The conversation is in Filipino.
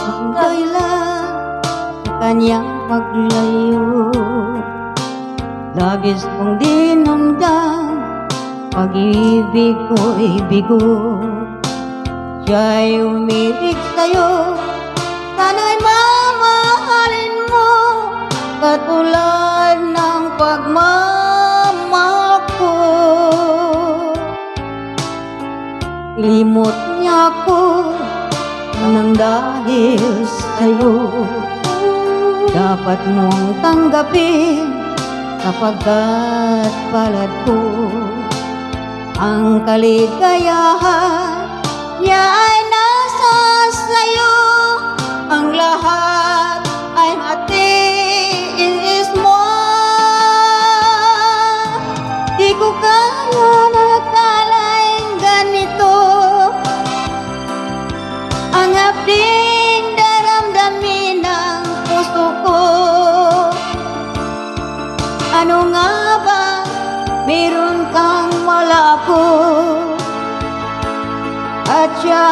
isang dahilan sa kanyang paglayo. Labis kong dinamdam, pag-ibig ko'y bigo. Siya'y umibig sa'yo, sana'y mamahalin mo, katulad ng pagmamahal ko. Limot niya ako nang dahil sa'yo, dapat mong tanggapin sapagkat palad ko. Ang kaligayahan niya ay nasa sa'yo, ang lahat ay matiis mo. Di ko kaya nakalaing ganito ang hapding daramdamin ng puso ko. Ano nga ba meron kang wala ko, at siya